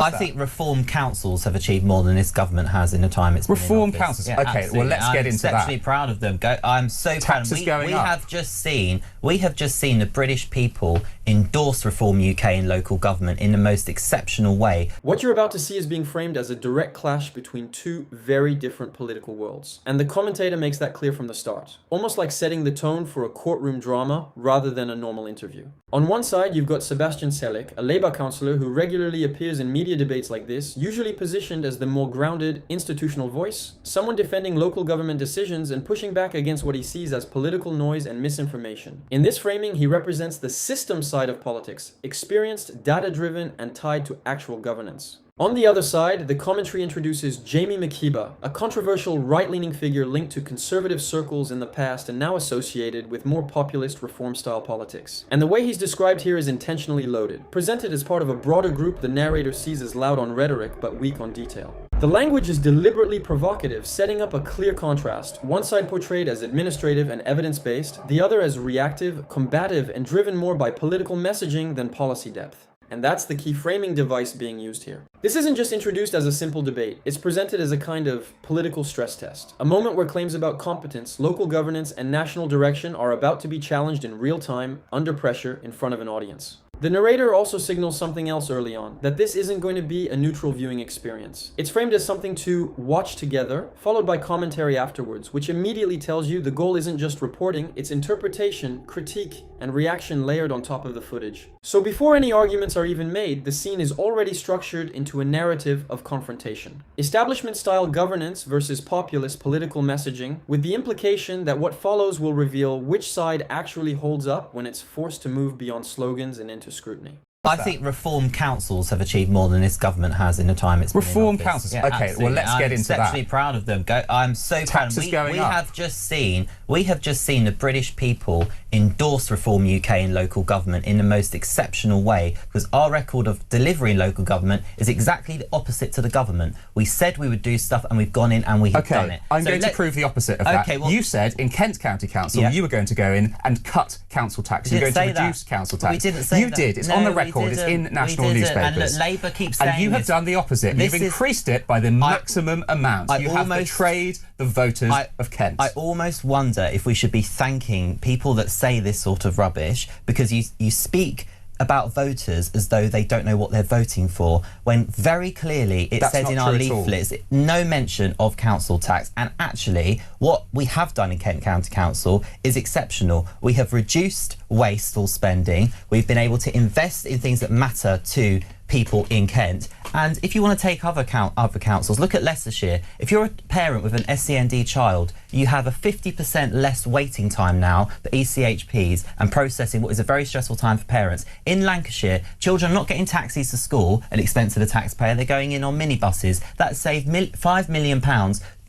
I think reform councils have achieved more than this government has in the time it's been in Reform office. councils. Yeah, okay, absolutely. well let's get into that. I'm exceptionally proud of them. I'm so proud. We have just seen the British people endorse Reform UK in local government in the most exceptional way. What you're about to see is being framed as a direct clash between two very different political worlds, and the commentator makes that clear from the start, almost like setting the tone for a courtroom drama rather than a normal interview. On one side, you've got Sebastian Selek, a Labour councillor who regularly appears in media debates like this, usually positioned as the more grounded, institutional voice, someone defending local government decisions and pushing back against what he sees as political noise and misinformation. In this framing, he represents the system side of politics, experienced, data-driven, and tied to actual governance. On the other side, the commentary introduces Jamie Makiba, a controversial right-leaning figure linked to conservative circles in the past and now associated with more populist reform-style politics. And the way he's described here is intentionally loaded, presented as part of a broader group the narrator sees as loud on rhetoric but weak on detail. The language is deliberately provocative, setting up a clear contrast, one side portrayed as administrative and evidence-based, the other as reactive, combative, and driven more by political messaging than policy depth. And that's the key framing device being used here. This isn't just introduced as a simple debate, it's presented as a kind of political stress test, a moment where claims about competence, local governance, and national direction are about to be challenged in real time, under pressure, in front of an audience. The narrator also signals something else early on, that this isn't going to be a neutral viewing experience. It's framed as something to watch together, followed by commentary afterwards, which immediately tells you the goal isn't just reporting, it's interpretation, critique, and reaction layered on top of the footage. So before any arguments are even made, the scene is already structured into a narrative of confrontation. Establishment-style governance versus populist political messaging, with the implication that what follows will reveal which side actually holds up when it's forced to move beyond slogans and into scrutiny. I think reform councils have achieved more than this government has in the time it's been Reform in office. councils. Yeah, okay, absolutely. well let's get into that. I'm exceptionally proud of them. I'm so proud. We have just seen the British people endorse Reform UK in local government in the most exceptional way, because our record of delivery in local government is exactly the opposite to the government. We said we would do stuff and we've gone in and we have done it. I'm going to prove the opposite of that. Well, you said in Kent County Council you were going to go in and cut council tax. You're going to reduce council tax. We didn't say that. You did. It's on the record. It's in national newspapers. And look, Labour keeps saying and you have done the opposite. You've increased it by the maximum amount. You have betrayed the voters of Kent. I almost wonder if we should be thanking people that say this sort of rubbish, because you speak about voters as though they don't know what they're voting for, when very clearly it says in our leaflets no mention of council tax. And actually what we have done in Kent County Council is exceptional. We have reduced wasteful spending, we've been able to invest in things that matter to people in Kent. And if you want to take other councils, look at Leicestershire. If you're a parent with an SEND child, you have a 50% less waiting time now for ECHPs and processing what is a very stressful time for parents. In Lancashire, children are not getting taxis to school at the expense of the taxpayer, they're going in on minibuses. That saved £5 million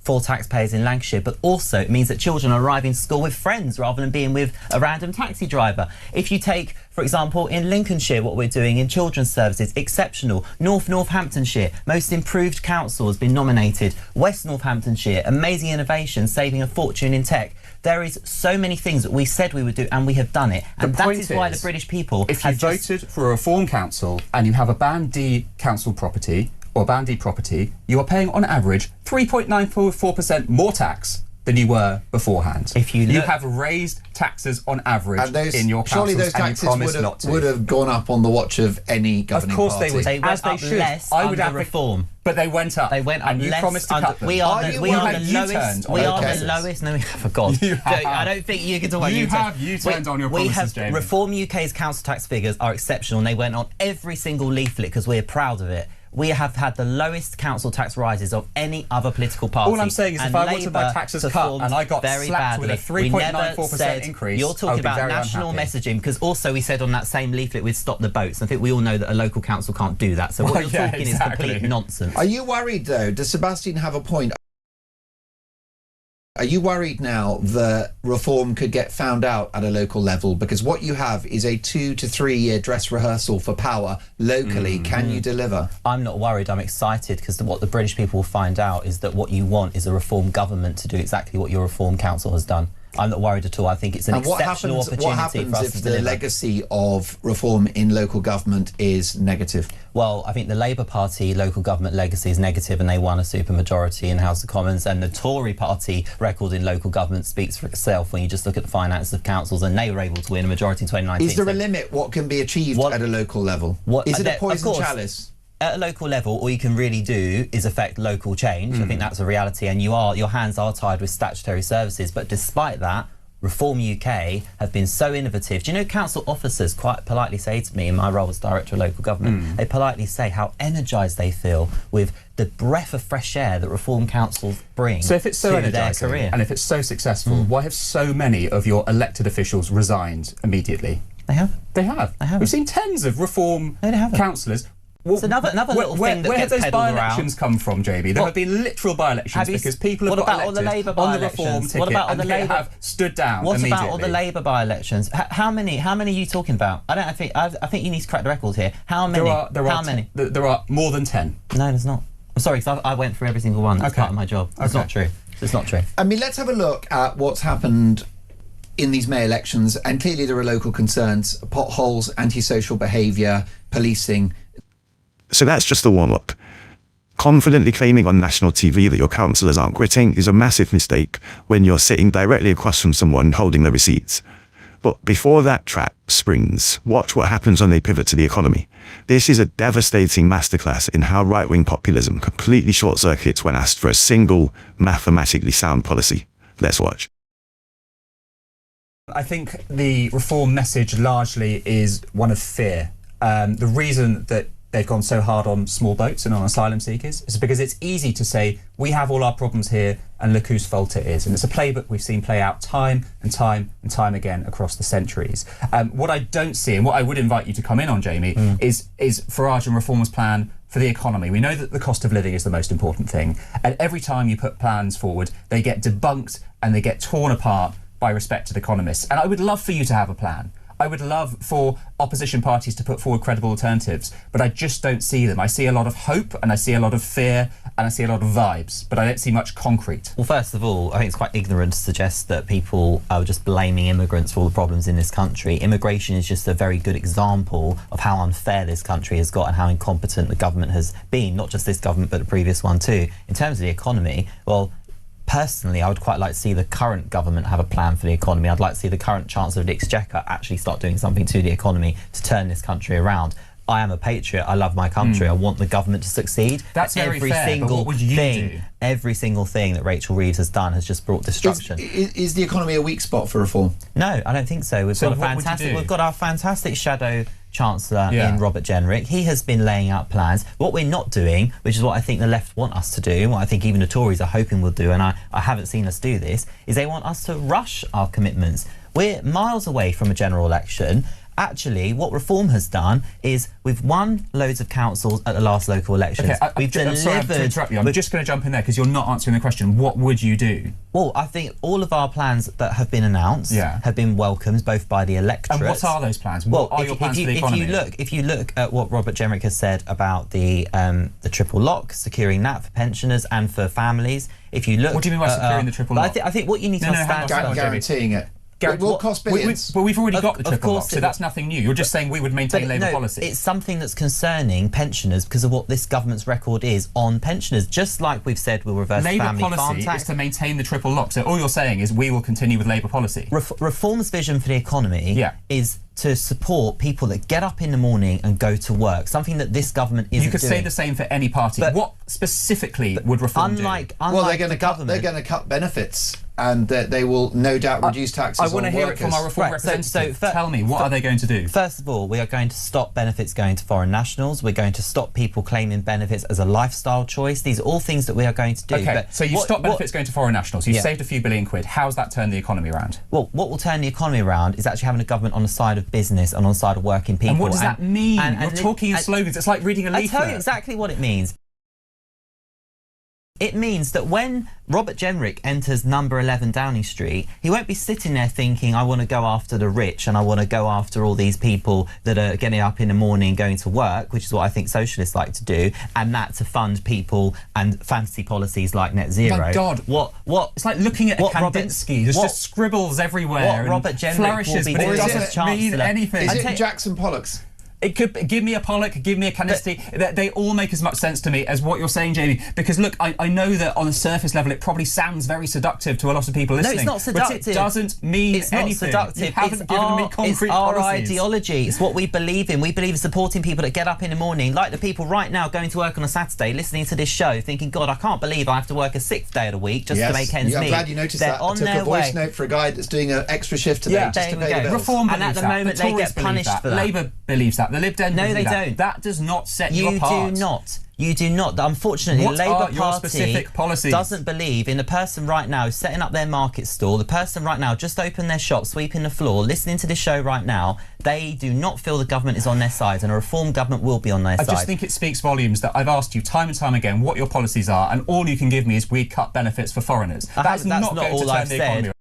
for taxpayers in Lancashire, but also it means that children are arriving to school with friends rather than being with a random taxi driver. If you take, for example, in Lincolnshire, what we're doing in children's services, exceptional. Northamptonshire, most improved council has been nominated. West Northamptonshire, amazing innovation, saving a fortune in tech. There is so many things that we said we would do and we have done it. And that is why the British people if you voted for a reform council and you have a Band D council property, or Band D property, you are paying on average 3.94% more tax than you were beforehand. If you have raised taxes on average in your councils, surely those taxes would have gone up on the watch of any governing party. Of course they would. They went up less under reform. But they went up. They went up and you less promised to cut them. We are the lowest. We are the lowest. No, we forgot. I don't think you can talk about U-turn. You turned on your promises, Jamie. Reform UK's council tax figures are exceptional, and they went on every single leaflet because we're proud of it. We have had the lowest council tax rises of any other political party. All I'm saying is if I wanted my taxes cut and I got slapped with a 3.94% increase, you're talking about national messaging, because also we said on that same leaflet we'd stop the boats. I think we all know that a local council can't do that. So what you're talking is complete nonsense. Are you worried though? Does Sebastian have a point? Are you worried now that reform could get found out at a local level? Because what you have is a 2 to 3 year dress rehearsal for power locally. Can you deliver? I'm not worried. I'm excited, because what the British people will find out is that what you want is a reform government to do exactly what your reform council has done. I'm not worried at all. I think it's an exceptional opportunity what happens for us if to the deliver. legacy of reform in local government is negative? Well, I think the Labour Party local government legacy is negative, and they won a supermajority in House of Commons, and the Tory Party record in local government speaks for itself when you just look at the finances of councils, and they were able to win a majority in 2019. Is there a limit what can be achieved at a local level? Is it a poison chalice? At a local level, all you can really do is affect local change. I think that's a reality, and your hands are tied with statutory services. But despite that, Reform UK have been so innovative. Do you know council officers quite politely say to me in my role as Director of Local Government, they politely say how energised they feel with the breath of fresh air that Reform councils bring so if it's so to their career. And if it's so successful, why have so many of your elected officials resigned immediately? They have. They have. We've seen tens of Reform councillors. Well, it's another little thing that where gets have those peddled by-elections come from, JB? There have been literal by-elections because people have got elected on the Reform ticket and they have stood down immediately. What about all the Labour by-elections? How many are you talking about? I think you need to crack the record here. How many? There are more than 10. No, there's not. I'm sorry, because I went through every single one. That's part of my job. It's not true. It's not true. I mean, let's have a look at what's happened in these May elections, and clearly there are local concerns: potholes, antisocial behaviour, policing. So that's just the warm-up. Confidently claiming on national TV that your councillors aren't quitting is a massive mistake when you're sitting directly across from someone holding the receipts. But before that trap springs, watch what happens when they pivot to the economy. This is a devastating masterclass in how right-wing populism completely short-circuits when asked for a single, mathematically sound policy. Let's watch. I think the Reform message largely is one of fear. The reason that they've gone so hard on small boats and on asylum seekers is because it's easy to say, we have all our problems here and look whose fault it is. And it's a playbook we've seen play out time and time and time again across the centuries. What I don't see, and what I would invite you to come in on, Jamie, is Farage and Reform's plan for the economy. We know that the cost of living is the most important thing. And every time you put plans forward, they get debunked and they get torn apart by respected economists. And I would love for you to have a plan. I would love for opposition parties to put forward credible alternatives, but I just don't see them. I see a lot of hope and I see a lot of fear and I see a lot of vibes, but I don't see much concrete. Well, first of all, I think it's quite ignorant to suggest that people are just blaming immigrants for all the problems in this country. Immigration is just a very good example of how unfair this country has got and how incompetent the government has been, not just this government, but the previous one too. In terms of the economy, well, personally, I would quite like to see the current government have a plan for the economy. I'd like to see the current Chancellor of the Exchequer actually start doing something to the economy to turn this country around. I am a patriot. I love my country. I want the government to succeed. That's very fair, but what would you do? Every single thing that Rachel Reeves has done has just brought destruction. Is the economy a weak spot for reform? No, I don't think so. We've got our fantastic shadow Chancellor in Robert Jenrick. He has been laying out plans. What we're not doing, which is what I think the left want us to do, and what I think even the Tories are hoping we'll do, and I haven't seen us do this, is they want us to rush our commitments. We're miles away from a general election. Actually, what Reform has done is we've won loads of councils at the last local elections. I'm sorry to interrupt you. I'm just going to jump in there because you're not answering the question. What would you do? Well, I think all of our plans that have been announced have been welcomed both by the electorate. And what are those plans? What are your plans for the economy? If you look at what Robert Jenrick has said about the triple lock, securing that for pensioners and for families. If you look, what do you mean by securing the triple lock? I think what you need to understand, guaranteeing it. It will cost billions. But we've already got the triple lock, so that's nothing new. You're just saying we would maintain Labour policy. It's something that's concerning pensioners because of what this government's record is on pensioners. Just like we've said, we'll reverse family farm tax. Labour policy is to maintain the triple lock. So all you're saying is we will continue with Labour policy. Reform's vision for the economy is to support people that get up in the morning and go to work, something that this government isn't doing. You could say the same for any party. But what specifically would Reform do? Well, they're going to cut benefits, and they will no doubt reduce taxes on workers. I want to hear it from our Reform representative. Tell me, what are they going to do? First of all, we are going to stop benefits going to foreign nationals. We're going to stop people claiming benefits as a lifestyle choice. These are all things that we are going to do. Okay, so you stop benefits going to foreign nationals. You've saved a few billion quid. How's that turned the economy around? Well, what will turn the economy around is actually having a government on the side of business and on the side of working people. And what does that mean? You're talking in slogans. It's like reading a leaflet. I'll tell you exactly what it means. it means that when Robert Jenrick enters number 11 Downing Street, he won't be sitting there thinking, I want to go after the rich and I want to go after all these people that are getting up in the morning going to work, which is what I think socialists like to do, and that to fund people and fantasy policies like net zero. My God. What? It's like looking at Kandinsky. There's just scribbles everywhere. What Robert Jenrick flourishes, will be but doing it as doesn't Chancellor. mean anything. Is it Jackson Pollock's? It could give me a Pollock, give me a Kandinsky. They all make as much sense to me as what you're saying, Jamie. Because look, I know that on a surface level, it probably sounds very seductive to a lot of people listening. No, it's not seductive. But it doesn't mean it's anything. Not seductive. You haven't given me concrete it's our policies. ideology. It's what we believe in. We believe in supporting people that get up in the morning, like the people right now going to work on a Saturday, listening to this show, thinking, God, I can't believe I have to work a 6th day of the week just to make ends meet. I'm glad you noticed that. I took a voice note for a guy that's doing an extra shift today just to pay the bills. Reform and at the moment they get punished for that. Labour believes that. The Lib Dems No, they don't. That does not set you apart. You do not. You do not. Unfortunately, What the Labour are your specific policies? doesn't believe in the person right now who's setting up their market stall, the person right now just opened their shop, sweeping the floor, listening to this show right now. They do not feel the government is on their side, and a reform government will be on their side. I just think it speaks volumes that I've asked you time and time again what your policies are, and all you can give me is we cut benefits for foreigners. That's not going to turn the economy.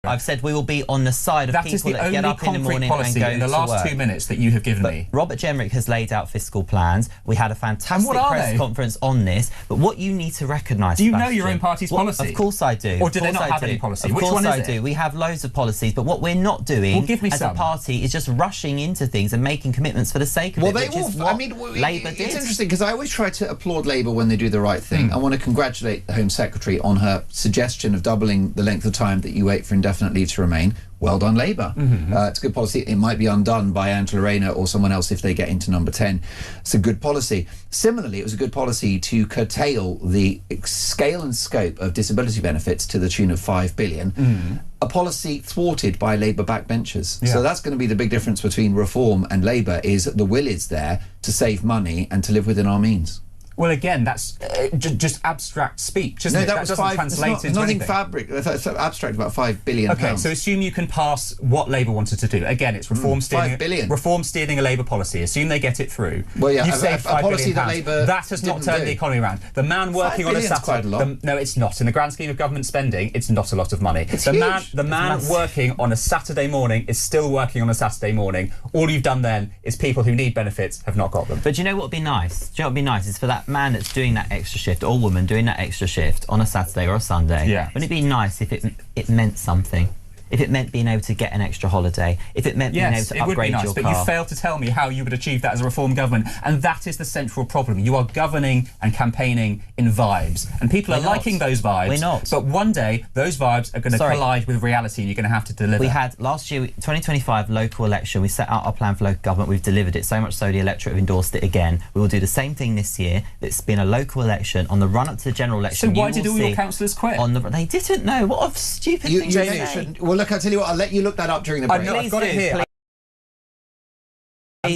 I've said we will be on the side of people that get up in the morning and go to work. That is the only concrete policy in the last 2 minutes that you have given me. Robert Jenrick has laid out fiscal plans. We had a fantastic press conference on this. But what you need to recognise, do you know your own party's policy? Of course I do. Or do they not have any policy? Of Which course one is I do. We have loads of policies. But what we're not doing as a party is just rushing into things and making commitments for the sake of it, which is what Labour did. It's interesting because I always try to applaud Labour when they do the right thing. I want to congratulate the Home Secretary on her suggestion of doubling the length of time that you wait for indefinite leave to remain. Well done, Labour. It's a good policy. It might be undone by Angela Rayner or someone else if they get into number 10. It's a good policy. Similarly, it was a good policy to curtail the scale and scope of disability benefits to the tune of £5 billion. A policy thwarted by Labour backbenchers. Yeah. So that's going to be the big difference between Reform and Labour, is that the will is there to save money and to live within our means. Well, again, that's just abstract speech, isn't it? That doesn't translate into anything. It's abstract about £5 billion. Okay, so assume you can pass what Labour wanted to do. Again, it's reform steering a Labour policy. Assume they get it through. Well, yeah, you save £5 policy billion. That Labour that has not turned the economy around. The man working on a Saturday. No, it's not. In the grand scheme of government spending, it's not a lot of money. The man working on a Saturday morning is still working on a Saturday morning. All you've done then is people who need benefits have not got them. But do you know what would be nice? Do you know what would be nice is for that man that's doing that extra shift, or woman doing that extra shift on a Saturday or a Sunday. Yeah. Wouldn't it be nice if it meant something? If it meant being able to get an extra holiday, if it meant being able to upgrade your car. But you failed to tell me how you would achieve that as a reform government, and that is the central problem. You are governing and campaigning in vibes, and people are liking those vibes. We're not. But one day, those vibes are going to collide with reality, and you're going to have to deliver. We had last year, 2025 local election, we set out our plan for local government, we've delivered it, so much so the electorate have endorsed it again. We will do the same thing this year. It's been a local election. On the run-up to the general election, so why did all your councillors quit? They didn't know. What a stupid thing to say. Well, look, I'll tell you what, I'll let you look that up during the break. I've got it here.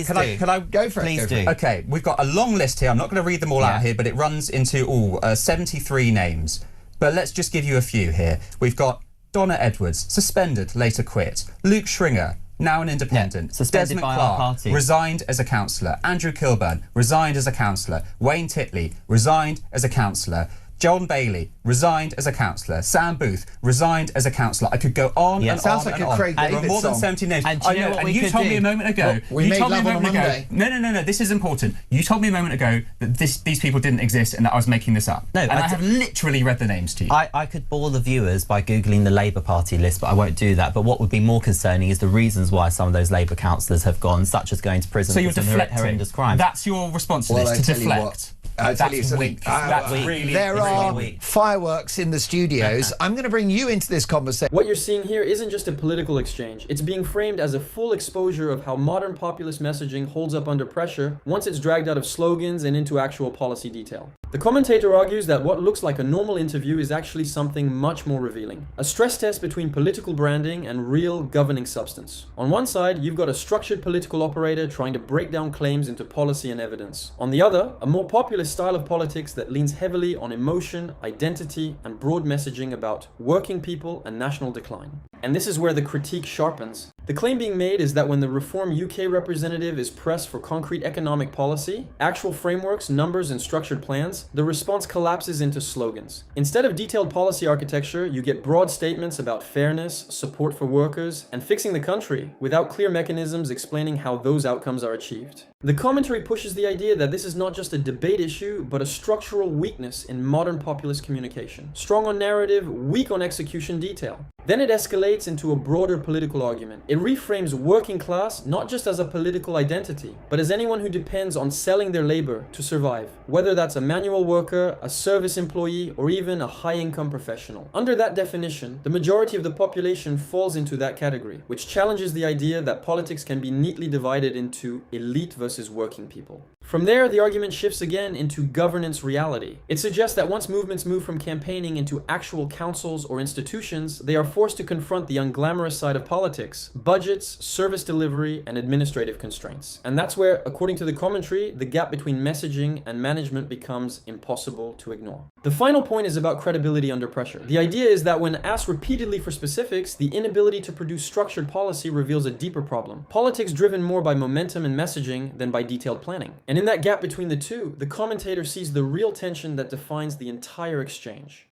Can I go for it? Please do. Okay, we've got a long list here. I'm not going to read them all out here, but it runs into 73 names. But let's just give you a few here. We've got Donna Edwards, suspended, later quit. Luke Schringer, now an independent. Suspended Desmond by Clark, our party. resigned as a councillor. Andrew Kilburn, resigned as a councillor. Wayne Titley, resigned as a councillor. John Bailey, resigned as a councillor. Sam Booth, resigned as a councillor. I could go on and sounds on like and a on. Craig There David are more than song. 70 names. And I know, and you told me a moment ago. We made love on a Monday. No, this is important. You told me a moment ago that these people didn't exist and that I was making this up. No, and I have literally read the names to you. I could bore the viewers by Googling the Labour Party list, but I won't do that. But what would be more concerning is the reasons why some of those Labour councillors have gone, such as going to prison so you're for some deflecting. horrendous crimes. That's your response to this, to deflect. I'll tell you something. Weak. That's really there are weak. fireworks in the studios. I'm going to bring you into this conversation. What you're seeing here isn't just a political exchange. It's being framed as a full exposure of how modern populist messaging holds up under pressure once it's dragged out of slogans and into actual policy detail. The commentator argues that what looks like a normal interview is actually something much more revealing. A stress test between political branding and real governing substance. On one side, you've got a structured political operator trying to break down claims into policy and evidence. On the other, a more populist style of politics that leans heavily on emotion, identity, and broad messaging about working people and national decline. And this is where the critique sharpens. The claim being made is that when the Reform UK representative is pressed for concrete economic policy, actual frameworks, numbers, and structured plans, the response collapses into slogans. Instead of detailed policy architecture, you get broad statements about fairness, support for workers, and fixing the country, without clear mechanisms explaining how those outcomes are achieved. The commentary pushes the idea that this is not just a debate issue, but a structural weakness in modern populist communication. Strong on narrative, weak on execution detail. Then it escalates into a broader political argument. It reframes working class not just as a political identity, but as anyone who depends on selling their labor to survive, whether that's a manual worker, a service employee, or even a high-income professional. Under that definition, the majority of the population falls into that category, which challenges the idea that politics can be neatly divided into elite versus working people. From there, the argument shifts again into governance reality. It suggests that once movements move from campaigning into actual councils or institutions, they are forced to confront the unglamorous side of politics, budgets, service delivery, and administrative constraints. And that's where, according to the commentary, the gap between messaging and management becomes impossible to ignore. The final point is about credibility under pressure. The idea is that when asked repeatedly for specifics, the inability to produce structured policy reveals a deeper problem. Politics driven more by momentum and messaging than by detailed planning. And in that gap between the two, the commentator sees the real tension that defines the entire exchange.